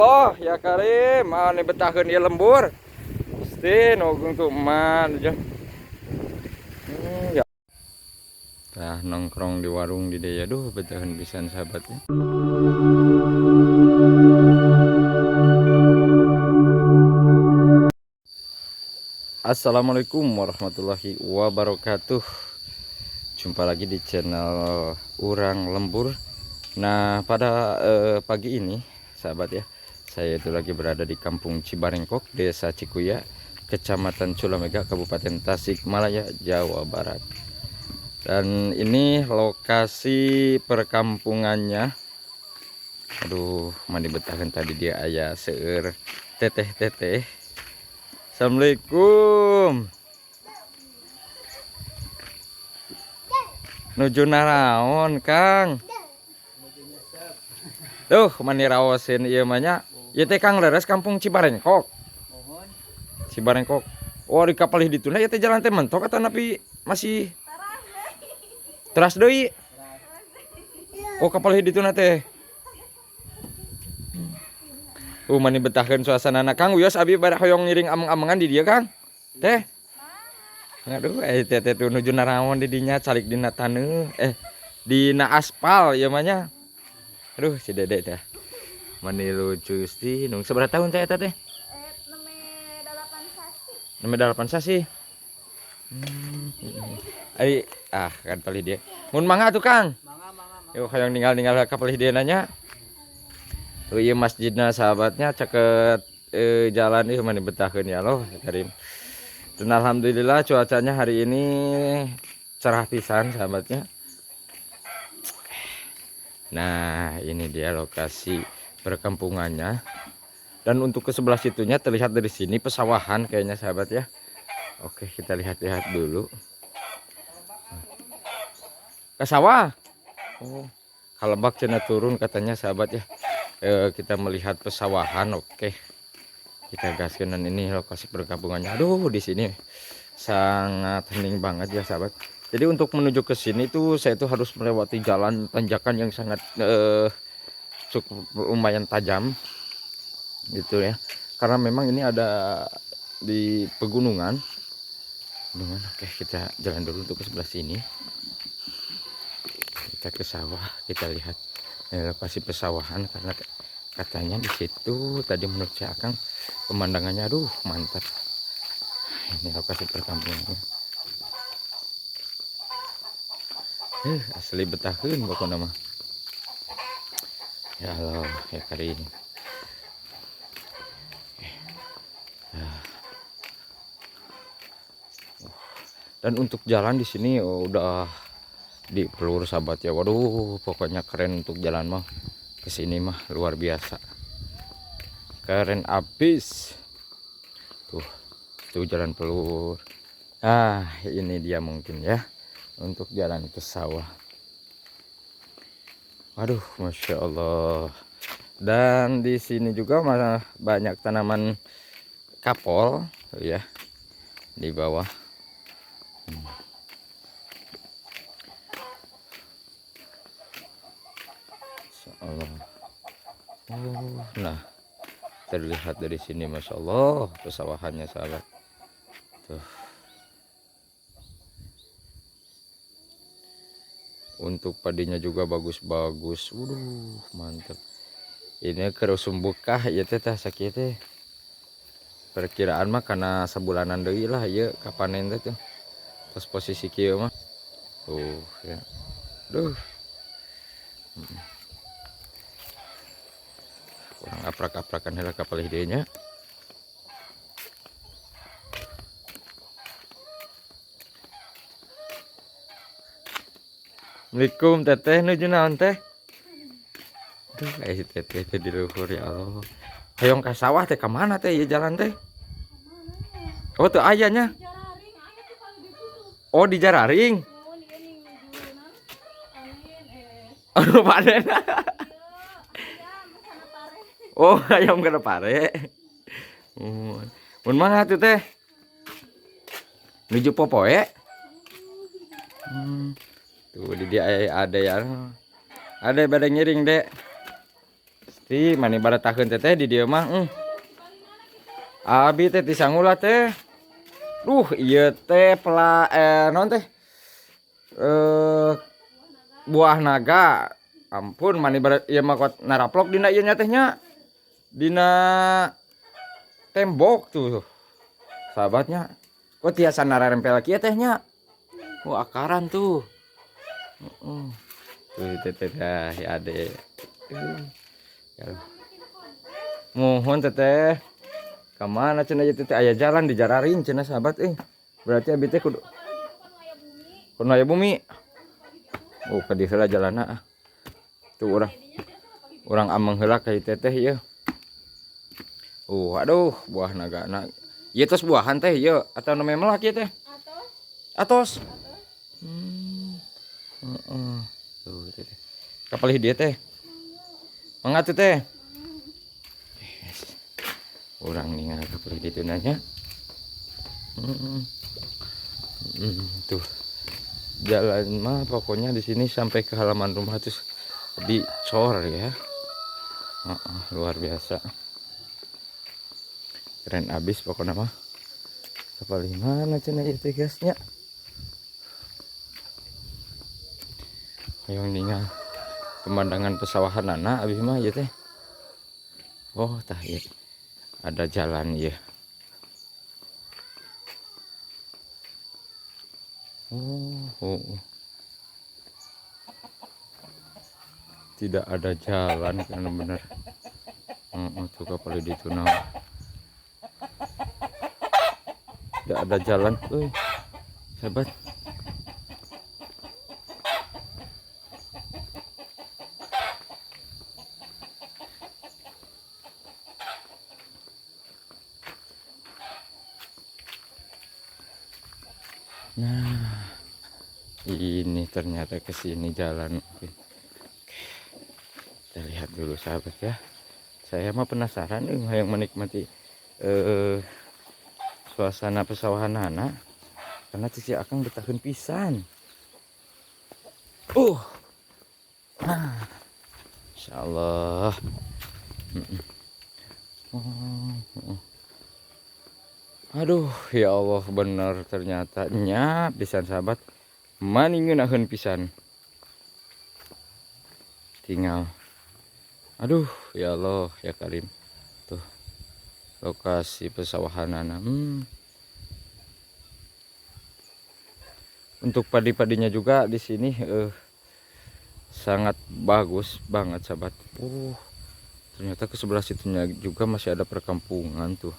Oh ya Karim, nih betahkeun ieu lembur. Pasti nongkrong tuh man aja. Ya. Tah nongkrong di warung di dieu aduh betahkeun pisan sahabatnya. Assalamualaikum warahmatullahi wabarakatuh. Jumpa lagi di channel Urang Lembur. Nah, pada pagi ini, sahabat ya, saya itu lagi berada di Kampung Cibarengkok, Desa Cikuya, Kecamatan Culamega, Kabupaten Tasikmalaya, Jawa Barat. Dan ini lokasi perkampungannya. Aduh, mandi betahan tadi dia ayah seueur teteh-teteh. Assalamualaikum. Nuju naraon, Kang? Tuh, mani raosin ieu mah nya. Ieu teh Kang leres Kampung Cibarengkok. Cibarengkok. Oh, di kapalih dituna ieu teh jalan teh mentok atau napi masih teras deui? Oh, kapalih dituna teh. Mani betahkeun suasanana Kang wios abi bade hoyong ngiring ameng-amengan di dieu Kang. Teh. Aduh, teh tuh nuju naraon di dinya calik dina taneuh. Dina aspal ieu mah nya. Aduh, si Dede teh. Mani lucu sih. Nung seberapa tahun teh eta teh? 8 sasi. Ai kan palih dia. Mun mangga tuh Kang. Yuk hayang ninggal-ninggal ka palih dia nanya. Tuh ieu masjidna sahabatnya ceket jalan ieu mani betahkeun ya Allah Karim. Dan alhamdulillah cuacanya hari ini cerah pisan sahabatnya. Nah, ini dia lokasi perkampungannya. Dan untuk ke sebelah situnya terlihat dari sini pesawahan kayaknya sahabat ya. Oke, kita lihat-lihat dulu. Ke sawah. Oh, kalebak cenah turun katanya sahabat ya. Kita melihat pesawahan. Oke. Kita gaskeun ini lokasi perkampungannya. Aduh, di sini sangat hening banget ya sahabat. Jadi untuk menuju ke sini tuh saya tuh harus melewati jalan tanjakan yang sangat cukup lumayan tajam gitu ya. Karena memang ini ada di pegunungan. Oke, kita jalan dulu untuk ke sebelah sini. Kita ke sawah, kita lihat lokasi pesawahan karena katanya di situ tadi menurut saya Kang pemandangannya aduh mantap. Ini lokasi perkampungannya. Asli betahkeun pokoknya mah. Ya Allah, ya kali ini. Dan untuk jalan di sini udah dipelur sahabat ya. Waduh, pokoknya keren untuk jalan mah. Kesini mah luar biasa. Keren abis. Tuh jalan pelur. Ini dia mungkin ya untuk jalan ke sawah. Aduh, masya Allah. Dan di sini juga malah banyak tanaman kapol ya di bawah. Nah, terlihat dari sini masya Allah pesawahannya sahabat. Tuh. Untuk padinya juga bagus-bagus. Mantap. Ini kerusum bukah ya teh sakit teh. Perkiraan mah karena sebulanan deui lah ya kapanen teh tuh. Terus posisi kieu mah. Tuh ya. Duh. Kurang aprak-aprakan heula kapal hidenya. Assalamualaikum teteh nuju naon teh? Duh, teteh teh di luhur ya Allah. Hayong ka sawah teh ka mana teh ya jalan teh? Oh tuh ayahnya. Oh di Jararing. Oh panen. Oh ayam kena pare. Mun mana tuh teh? Nuju Popoe. Tuh di dia ada ya. Ada pada ngiring dek. Si mani baratakeun teh di dieu mah. Abi teh tisangula teh. Ieu teh non teh. Buah naga. Ampun mani ieu mah kot naraplok dina ieu nya teh nya. Dina tembok tuh. Sahabatnya. Kok tiasa nararempel kieu teh nya. Akaran tuh. Tuh teteh ya ade. Mohon teteh. Kemana cenah ieu teteh aya jalan dijararin cenah sahabat Berarti abi teh kudu aya bumi. Ka dieu heula jalanna Tuh urang ameng heula ka teteh ieu. Aduh buah nagana. Ieu tos buahan teh ieu atau nu memelak ieu teh? Atos. Tuh teteh. Kapalih dia teh. Mangga teh. Urang ningali kapalih ditu nanya. Tuh. Jalan mah pokoknya di sini sampai ke halaman rumah terus dicor ya. Luar biasa. Keren abis pokoknya mah. Kapalih mana cenah ieu teh gasnya. Yang ningal pemandangan pesawahan anak abis mah ya teh. Tah ya. Ada jalan ya. Tidak ada jalan kan bener. Tuh kapal di tunau. Tidak ada jalan, sahabat. Nah, ini ternyata ke sini jalan. Kita lihat dulu sahabat ya. Saya mah penasaran yang menikmati suasana pesawahan anak karena cici akang betahun pisan. Insyaallah. Aduh ya Allah bener ternyata nya pisan sahabat maningeunahun pisan tinggal aduh ya Allah ya Karim tuh lokasi pesawahanana untuk padi-padinya juga di sini sangat bagus banget sahabat. Ternyata ke sebelah situnya juga masih ada perkampungan tuh.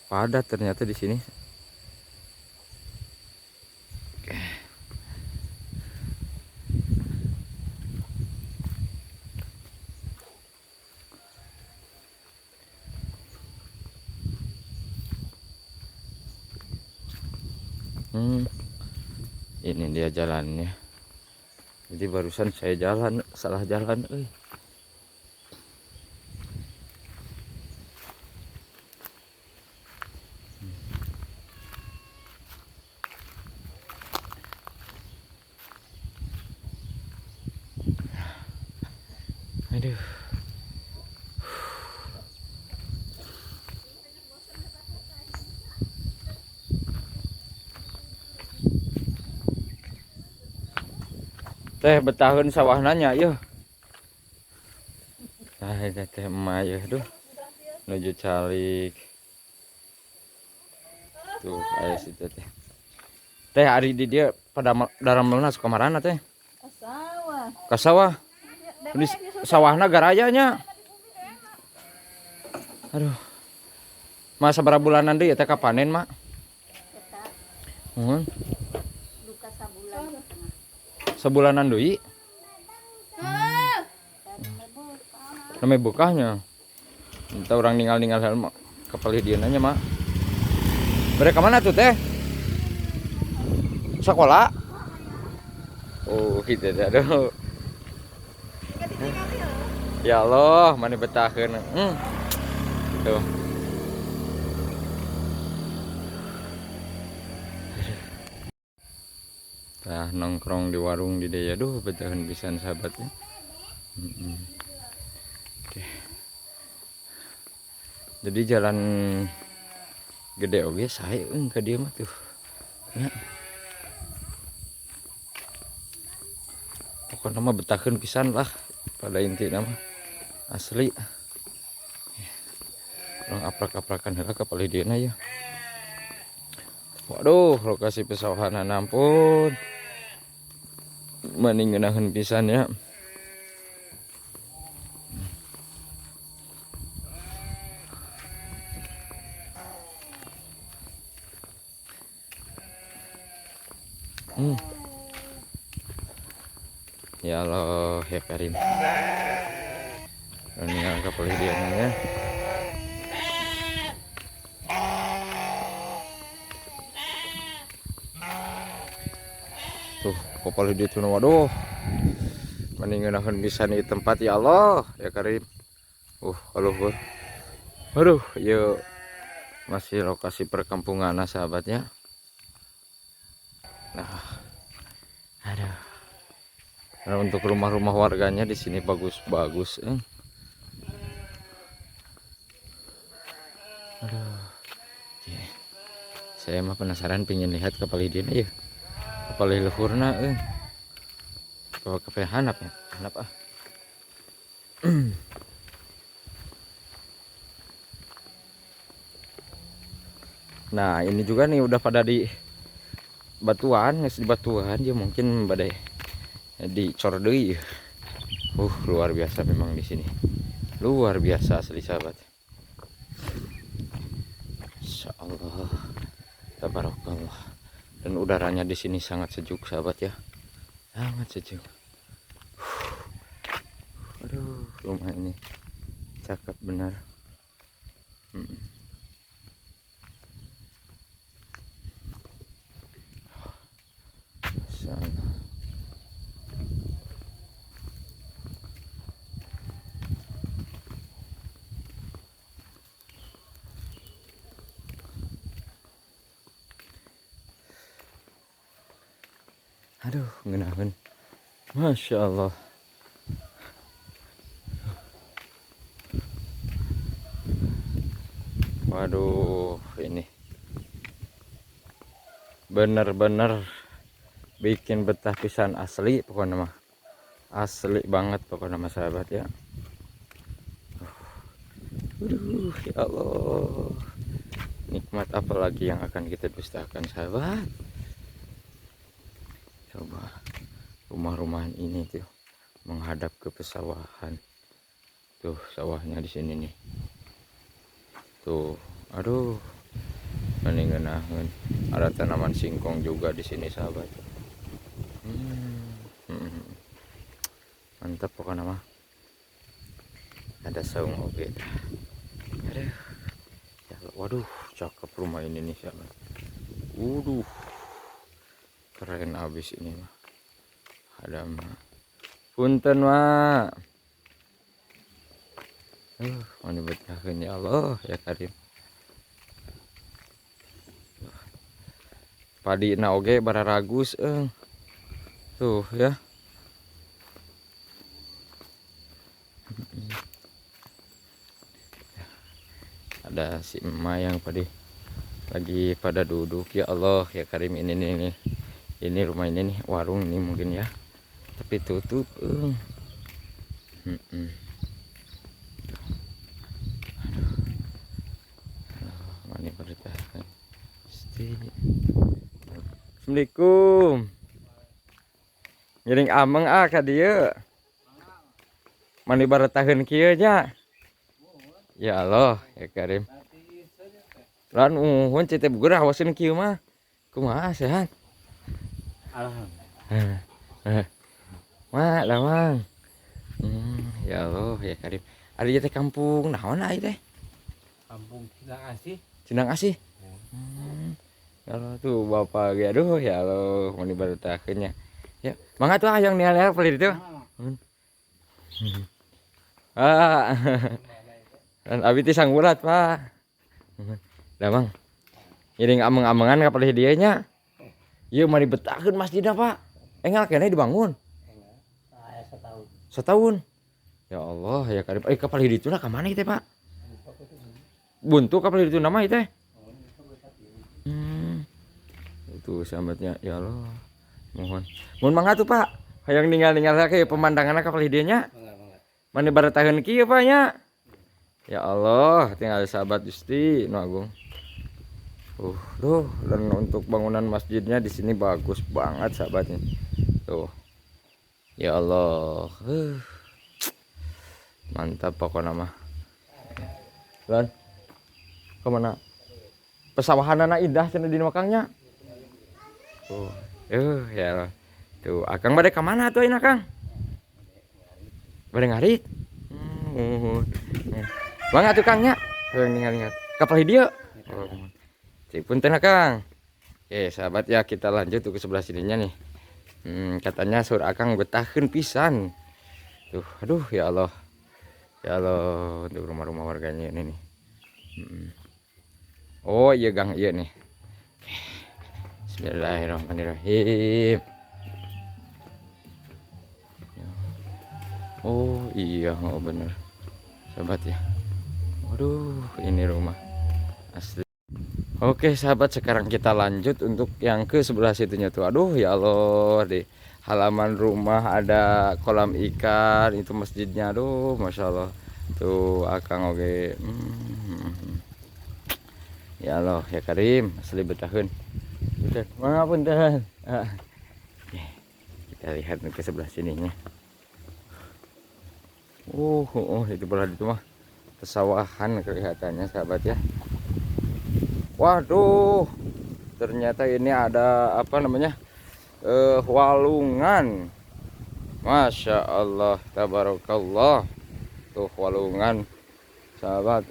Padat ternyata di sini. Ini dia jalannya. Jadi barusan saya jalan salah jalan. Aduh. Teh betahun sawah nanya yuk. Nah ini teh emak ya tuh menuju calik. Tuh kayak situ teh. Teh hari di dia pada dalam meluna suka marana teh. Kasawah. Ini sawahna garayanya. Aduh. Masa berapa bulanan deh ya teh panen mak? Sebulanan doi. Namanya bukahnya. Kita orang ninggal helm kepalih dia nanya mak. Mereka mana tuh teh? Sekolah? Gitu teh aduh. Ya Allah, mana betahkeun. Tuh. Nongkrong di warung di daya, betahun pisan sahabatnya. Jadi jalan gede oge sae ka dieu mah tuh nya. Pokokna mah betakeun pisan lah pada intina mah asli. Orang aprak-aprakan heula ka palidieuna ya. Waduh, lokasi pesawahan ampun. Mending ngeunaheun pisan ya. Ya Allah ya Karim. Ini kapal dia ya. Tuh kapal dia tuh waduh. Mending ngeunaheun pisan di tempat ya Allah ya Karim. Aluhur. Aduh, yuk masih lokasi perkampungan sahabatnya. Nah, aduh. Nah, untuk rumah-rumah warganya di sini bagus-bagus. Aduh, ya. Saya mah penasaran pengen lihat kapal idin aja. Kapal leluhurna, bawa ke hanap ya, hanap ah. Nah ini juga nih udah pada di batuan, di batuan dia mungkin badai dicor deui. Luar biasa memang di sini, luar biasa asli sahabat. Insya Allah, tabarakallah. Dan udaranya di sini sangat sejuk sahabat ya, sangat sejuk. Aduh, rumah ini cakep benar. Sana. Aduh, ngenaheun. Masya Allah. Waduh, ini bener-bener bikin betah pisan asli pokoknya mah. Asli banget pokoknya mah sahabat ya. Aduh, ya Allah. Nikmat apa lagi yang akan kita dustakan sahabat? Coba rumah-rumahan ini tuh menghadap ke pesawahan. Tuh sawahnya di sini nih. Tuh, aduh. Mendingan ada tanaman singkong juga di sini sahabat. Mantap pokoknya mah. Ada saung oge. Aduh. Waduh, cakep rumah ini nih sahabat. Waduh. Keren abis ini mah. Ada mah. Punten mah. Mana betakeun ya Allah ya Karim. Padi na oge bararagus tuh ya. Ada si emak yang lagi pada duduk ya Allah ya Karim. Ini nih, ini rumah ini nih, warung ini mungkin ya, tapi tutup. Mana bertahan. Assalamualaikum. Ngiring ameng ka dieu. Mani baretaheun kieu nya. Ya Allah, ya Karim. Lan uhun cete bugur awasin kieu mah. Kumaha sehat? Alhamdulillah. Mak, lamang. Ya Allah, ya Karim. Ari teh kampung naon ai teh? Kampung Cindang Asih. Cindang Asih. Ya Allah tuh Bapak ge aduh ya Allah mani baretaheun nya. Ya, mangga tuh hayang nial pelit itu. Dan abi teh sanggurat, Pak. Dah, Bang. Ngiring ameng-amengan ka palih dieu nya. Ieu mah dibetakeun masjidna, Pak. Engal keneh dibangun. Setahun. Setahun. Ya Allah, ya Karim. Ka palih dituna ka mana teh, Pak? buntu kapal itu nama itu teh. Itu sahabatnya ya Allah. Mohon mangga tuh Pak. Hayang ninggal-ninggal kayak pemandangannya kapal idenya. Mana barataheun kieu Pak nya. Ya Allah, tinggal sahabat Gusti nu agung. Tuh, dan untuk bangunan masjidnya di sini bagus banget sahabatnya. Tuh. Ya Allah. Mantap pokoknya mah. Lan. Kemana? Pesawahan anak indah cenah di makangnya. Tuh. Ya Allah. Tuh, Akang bade ka mana tuh ayeuna Kang? Bade ngarit. Mangga tuh Kang nya. Hayang ningal-ningal. Kapal dieu. Cik punten Kang. Oke, sahabat ya kita lanjut tuh ke sebelah sininya nih. Katanya sur Akang betahkeun pisan. Tuh, aduh ya Allah. Ya Allah, untuk rumah-rumah warganya ini nih. Oh iya Gang, iya nih. Bismillahirrahmanirrahim. Oh iya, oh bener. Sahabat ya. Waduh, ini rumah asli. Oke sahabat, sekarang kita lanjut untuk yang ke sebelah situnya tuh. Aduh ya Allah, di halaman rumah ada kolam ikan, itu masjidnya. Aduh Masya Allah. Tuh Akang oke. Ya Allah ya Karim, asli betahun. Betul. Punten. Kita lihat ke sebelah sininya. Itu belah itu mah pesawahan kelihatannya sahabat ya. Waduh, ternyata ini ada apa namanya walungan. Masya Allah, tabarakallah. Tuh walungan sahabat.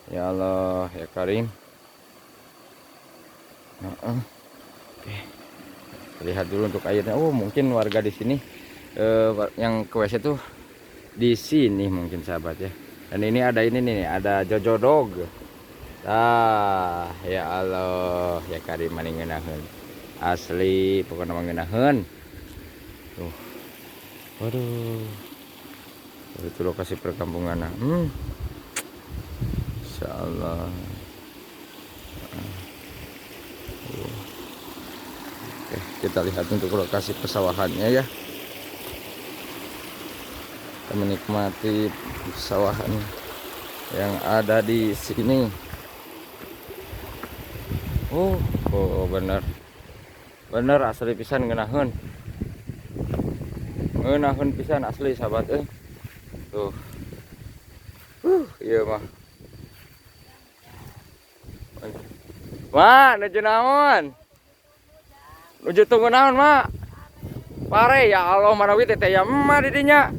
Ya Allah ya Karim. Oke, lihat dulu untuk airnya. Mungkin warga di sini yang ke WC tuh di sini mungkin sahabat ya. Dan ini ada ada Jojo Dog. Ya Allah ya Karim maning ngeunaheun. Asli pokoknya ngeunaheun. Tuh. Waduh. Itu lokasi perkampungan. Insyaallah. Oke, kita lihat untuk lokasi pesawahannya ya. Kita menikmati pesawahan yang ada di sini. Bener asli pisan ngeunaheun pisan asli sahabat tuh iya mah nuju naon nuju tunggu naon mak pare ya Allah marawi teh ya emak didinya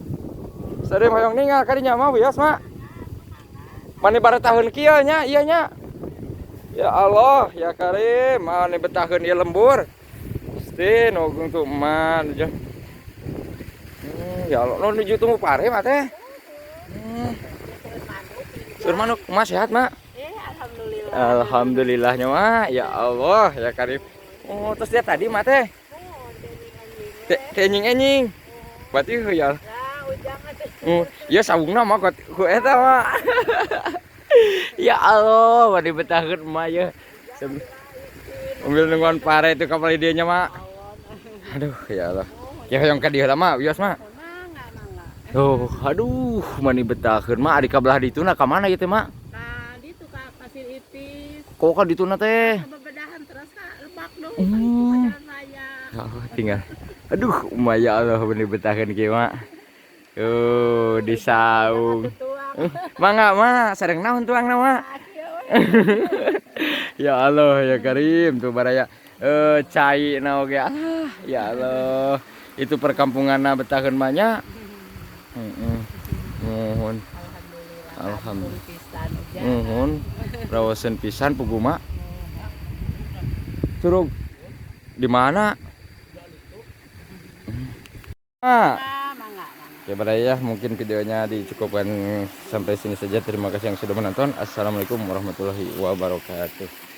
sering hoyong ninggal kadinya mah bias mak mani baratahun kieu nya ieu nya. Ya Allah ya Karim mani betahkeun ieu lembur pasti nogung tuh emak nuju. Ya Allah nuju tunggu pare mah teh. Sur manuk emak sehat mak? Alhamdulillah. Alhamdulillahnya mak. Ya Allah ya Karim. Terus dia tadi mak teh. Enjing. Berarti ya. Ya sawungna mah ku eta mah. Ya Allah, wadi betahkeun emak ya. Ambil nungguan pare itu kapal idenya mak. Aduh ya Allah. Ya hoyong ka dieu mah, wios mak. Aduh, mani betahkeun mak ari kabelah dituna ka mana ieu teh mak? Nah, ditu ka Pasir Ipis. Kok ka dituna teh? Bebedahan terus ka Lebak dong. Pacaran saya. Oh, tinggal. Aduh, ya Allah bener betahkeun kieu mak. Di saung. Mangga mak, sareng naon tuangna mak? Ya Allah ya Karim tuh baraya cai na oge. Ya Allah. Itu perkampunganna betahkeun mah nya. Mohon. Alhamdulillah. Mohon. Rawasan pisan pugu mak. Curug. Di mana? Oke ya, mungkin videonya dicukupkan sampai sini saja. Terima kasih yang sudah menonton. Assalamualaikum warahmatullahi wabarakatuh.